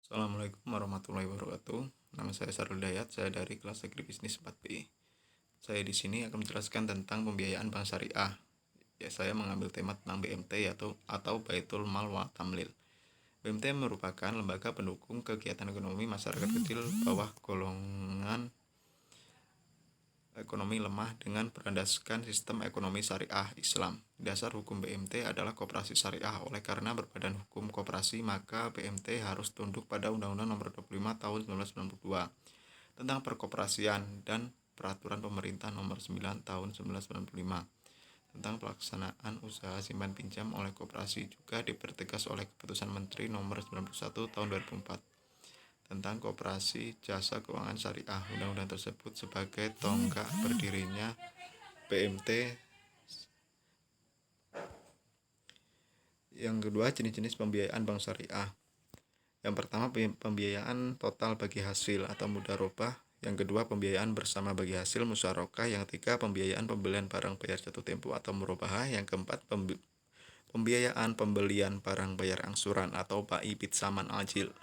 Assalamualaikum warahmatullahi wabarakatuh. Nama saya Sarul Dayat, saya dari kelas Agribisnis 4B. Saya di sini akan menjelaskan tentang pembiayaan bank syariah. Saya mengambil tema tentang BMT atau Baitul Mal wa Tamlil. BMT merupakan lembaga pendukung kegiatan ekonomi masyarakat kecil bawah golongan ekonomi lemah dengan berlandaskan sistem ekonomi syariah Islam. Dasar hukum BMT adalah koperasi syariah. Oleh karena berbadan hukum koperasi, maka BMT harus tunduk pada Undang-Undang Nomor 25 Tahun 1992 tentang perkoperasian dan Peraturan Pemerintah Nomor 9 Tahun 1995 tentang pelaksanaan usaha simpan pinjam oleh koperasi. Juga dipertegas oleh Keputusan Menteri Nomor 91 Tahun 2004 tentang Koperasi Jasa Keuangan Syariah. Undang-undang tersebut sebagai tonggak berdirinya BMT. Yang kedua, jenis-jenis pembiayaan bank syariah. Yang pertama, pembiayaan total bagi hasil atau mudharabah. Yang kedua, pembiayaan bersama bagi hasil musyarakah. Yang ketiga, pembiayaan pembelian barang bayar jatuh tempo atau murabahah. Yang keempat, pembiayaan pembelian barang bayar angsuran atau bai pitsaman ajil.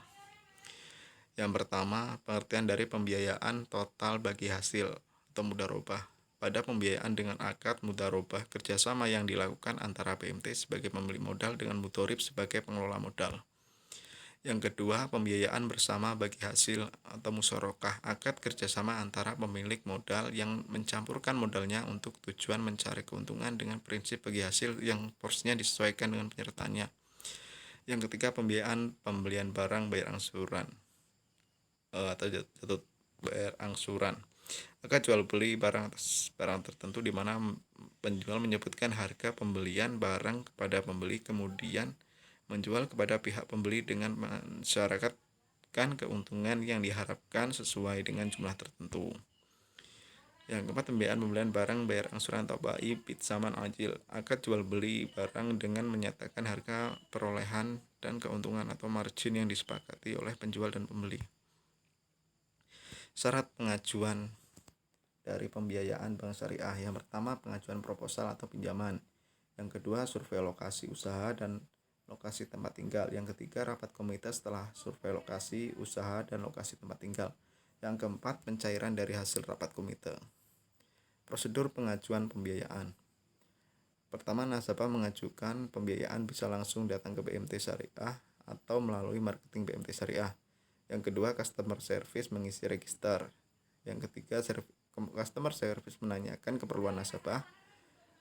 Yang pertama, pengertian dari pembiayaan total bagi hasil atau mudharabah. Pada pembiayaan dengan akad mudharabah, kerjasama yang dilakukan antara BMT sebagai pembeli modal dengan mudharib sebagai pengelola modal. Yang kedua, pembiayaan bersama bagi hasil atau musyarakah, akad kerjasama antara pemilik modal yang mencampurkan modalnya untuk tujuan mencari keuntungan dengan prinsip bagi hasil yang porsinya disesuaikan dengan penyertanya. Yang ketiga, pembiayaan pembelian barang bayar angsuran atau jatuh bayar angsuran. Akad jual beli barang tertentu di mana penjual menyebutkan harga pembelian barang kepada pembeli, kemudian menjual kepada pihak pembeli dengan mensyaratkan keuntungan yang diharapkan sesuai dengan jumlah tertentu. Yang keempat, pembiayaan pembelian barang bayar angsuran atau bai pitsaman ajil. Akad jual beli barang dengan menyatakan harga perolehan dan keuntungan atau margin yang disepakati oleh penjual dan pembeli. Syarat pengajuan dari pembiayaan bank syariah. Yang pertama, pengajuan proposal atau pinjaman. Yang kedua, survei lokasi usaha dan lokasi tempat tinggal. Yang ketiga, rapat komite setelah survei lokasi usaha dan lokasi tempat tinggal. Yang keempat, pencairan dari hasil rapat komite. Prosedur pengajuan pembiayaan. Pertama, nasabah mengajukan pembiayaan bisa langsung datang ke BMT Syariah atau melalui marketing BMT Syariah. Yang kedua, customer service mengisi register. Yang ketiga, customer service menanyakan keperluan nasabah.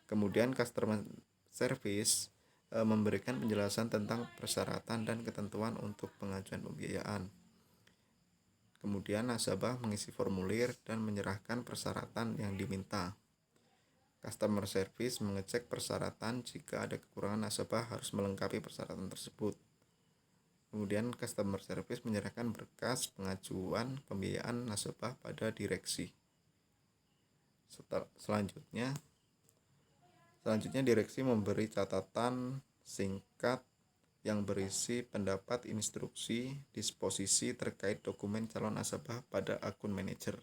Kemudian customer service memberikan penjelasan tentang persyaratan dan ketentuan untuk pengajuan pembiayaan. Kemudian nasabah mengisi formulir dan menyerahkan persyaratan yang diminta. Customer service mengecek persyaratan. Jika ada kekurangan, nasabah harus melengkapi persyaratan tersebut. Kemudian customer service menyerahkan berkas pengajuan pembiayaan nasabah pada direksi. Selanjutnya direksi memberi catatan singkat yang berisi pendapat, instruksi, disposisi terkait dokumen calon nasabah pada akun manajer.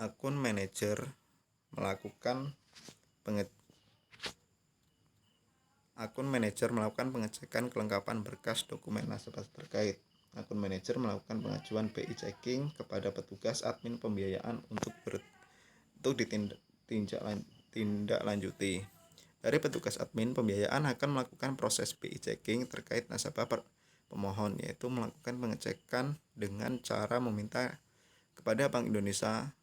Akun manajer melakukan pengecekan kelengkapan berkas dokumen nasabah terkait. Akun manajer melakukan pengajuan BI checking kepada petugas admin pembiayaan untuk ditindaklanjuti. Dari petugas admin pembiayaan akan melakukan proses BI checking terkait nasabah pemohon, yaitu melakukan pengecekan dengan cara meminta kepada Bank Indonesia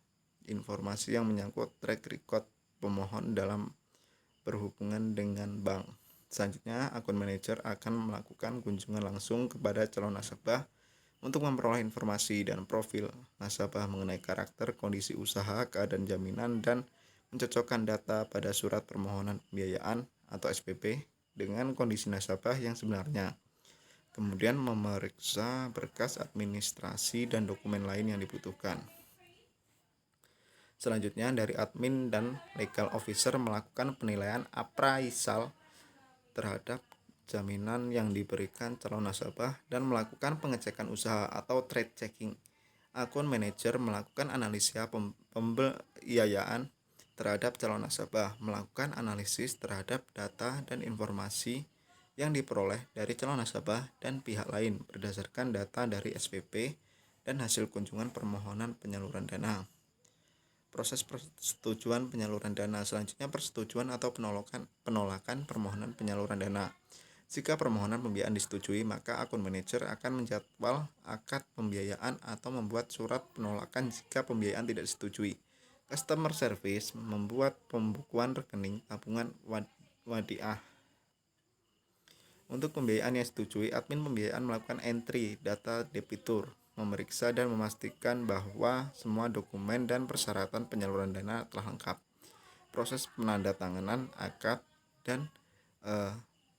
informasi yang menyangkut track record pemohon dalam berhubungan dengan bank. Selanjutnya, akun manajer akan melakukan kunjungan langsung kepada calon nasabah untuk memperoleh informasi dan profil nasabah mengenai karakter, kondisi usaha, keadaan jaminan, dan mencocokkan data pada surat permohonan pembiayaan atau SPP dengan kondisi nasabah yang sebenarnya. Kemudian memeriksa berkas administrasi dan dokumen lain yang dibutuhkan. Selanjutnya, dari admin dan legal officer melakukan penilaian appraisal terhadap jaminan yang diberikan calon nasabah dan melakukan pengecekan usaha atau trade checking. Akun manajer melakukan analisa pembiayaan terhadap calon nasabah, melakukan analisis terhadap data dan informasi yang diperoleh dari calon nasabah dan pihak lain berdasarkan data dari SPP dan hasil kunjungan permohonan penyaluran dana. Proses persetujuan penyaluran dana selanjutnya persetujuan atau penolakan permohonan penyaluran dana. Jika permohonan pembiayaan disetujui, maka akun manajer akan menjadwal akad pembiayaan atau membuat surat penolakan jika pembiayaan tidak disetujui. Customer Service membuat pembukuan rekening tabungan wadiah. Untuk pembiayaan yang disetujui, admin pembiayaan melakukan entry data debitur, memeriksa dan memastikan bahwa semua dokumen dan persyaratan penyaluran dana telah lengkap. Proses penandatanganan akad dan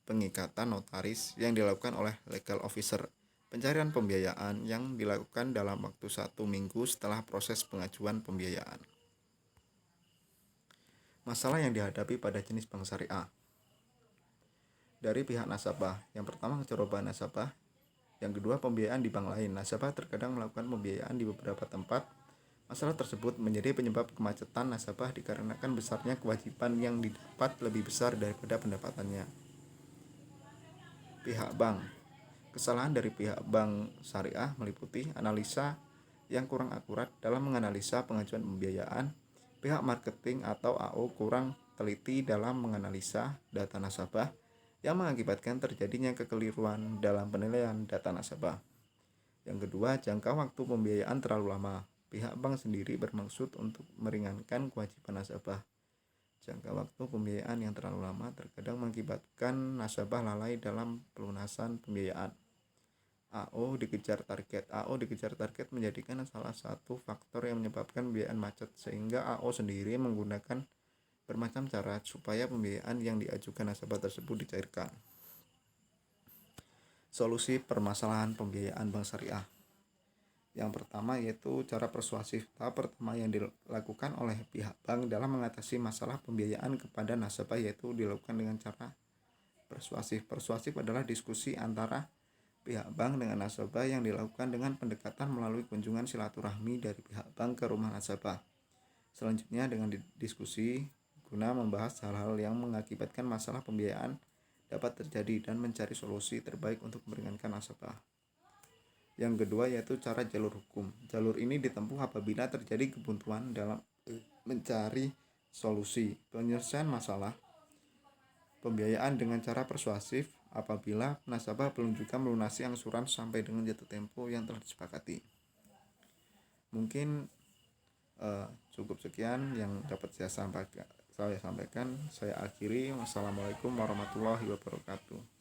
pengikatan notaris yang dilakukan oleh legal officer. Pencarian pembiayaan yang dilakukan dalam waktu 1 minggu setelah proses pengajuan pembiayaan. Masalah yang dihadapi pada jenis bank syariah. Dari pihak nasabah, yang pertama kecerobohan nasabah, yang kedua pembiayaan di bank lain. Nasabah terkadang melakukan pembiayaan di beberapa tempat. Masalah tersebut menjadi penyebab kemacetan nasabah dikarenakan besarnya kewajiban yang didapat lebih besar daripada pendapatannya. Pihak bank. Kesalahan dari pihak bank syariah meliputi analisa yang kurang akurat dalam menganalisa pengajuan pembiayaan, pihak marketing atau AO kurang teliti dalam menganalisa data nasabah yang mengakibatkan terjadinya kekeliruan dalam penilaian data nasabah. Yang kedua, jangka waktu pembiayaan terlalu lama. Pihak bank sendiri bermaksud untuk meringankan kewajiban nasabah. Jangka waktu pembiayaan yang terlalu lama terkadang mengakibatkan nasabah lalai dalam pelunasan pembiayaan. AO dikejar target menjadikan salah satu faktor yang menyebabkan pembiayaan macet, sehingga AO sendiri menggunakan bermacam cara supaya pembiayaan yang diajukan nasabah tersebut dicairkan. Solusi permasalahan pembiayaan bank syariah. Yang pertama yaitu cara persuasif. Tahap pertama yang dilakukan oleh pihak bank dalam mengatasi masalah pembiayaan kepada nasabah yaitu dilakukan dengan cara persuasif. Persuasif adalah diskusi antara pihak bank dengan nasabah yang dilakukan dengan pendekatan melalui kunjungan silaturahmi dari pihak bank ke rumah nasabah. Selanjutnya dengan diskusi guna membahas hal-hal yang mengakibatkan masalah pembiayaan dapat terjadi dan mencari solusi terbaik untuk meringankan nasabah. Yang kedua yaitu cara jalur hukum. Jalur ini ditempuh apabila terjadi kebuntuan dalam mencari solusi. Penyelesaian masalah pembiayaan dengan cara persuasif apabila nasabah belum juga melunasi angsuran sampai dengan jatuh tempo yang telah disepakati. Mungkin cukup sekian yang dapat saya sampaikan. Saya akhiri. Wassalamualaikum warahmatullahi wabarakatuh.